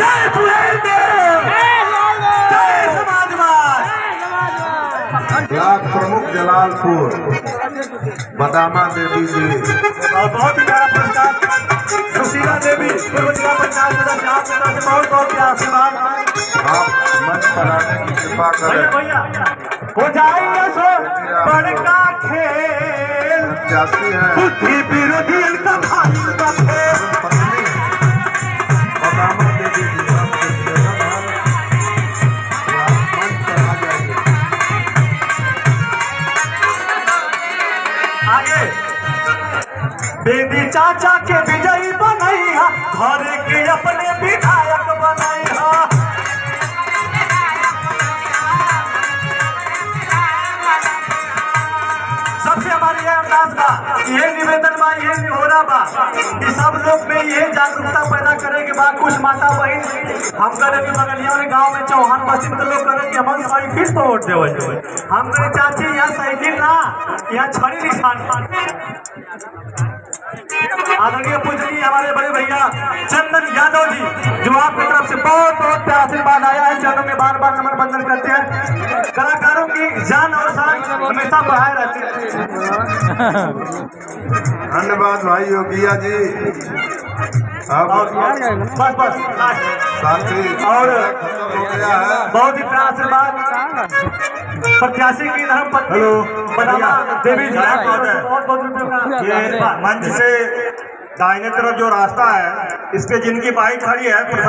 जय सुहेलदेव, जय समाजवाद। ब्लॉक प्रमुख जलालपुर बदामा देवी जी और बहुत ही प्यारा पुरस्कार सुशीला देवी पूर्व जिला पंचायत सदस्य, आप नेता से बहुत बहुत आशीर्वाद। आप मंच पर आने की कृपा भैया करें। भैया हो जाएगा सो बड़का खेल, प्रत्याशी है बुद्धि विरोधी का भाई का खेल। बदामा देवी जी आप मंच पर आ जाइए। आगे बेदी चाचा के विजयी बनैया, घर के अपने विधायक बनैया। सबसे हमारी यह अरदास बा, ये निवेदन बा, ये निहोरा बा कि सब लोग में ये जागरूकता पैदा करे के बाद कुछ माता बहन हम करे कि बगलिया में गांव में चौहान बस्ती में लोग करे कि हम साइकिल पर वोट देवे। हम करे चाची यहाँ साइकिल ना, यहाँ छड़ी निशान। आदरणीय पूजनीय हमारे बड़े भैया चंदन यादव जी, जो आपकी तरफ से बहुत बहुत आशीर्वाद आया है, चरणों में बार बार नमन बंदन करते हैं। कलाकारों की जान और शान हमेशा बढ़ाए रहते हैं। धन्यवाद भाई योगिया जी। अब बस बस साथी और खत्म हो गया है। बहुत ही प्यारा आशीर्वाद प्रत्याशी की धर्म पत्नी बदामा देवी जी, बहुत बहुत रुपयों का ये मंच से दाहिने तरफ जो रास्ता है, इस पे जिनकी बाइक खड़ी है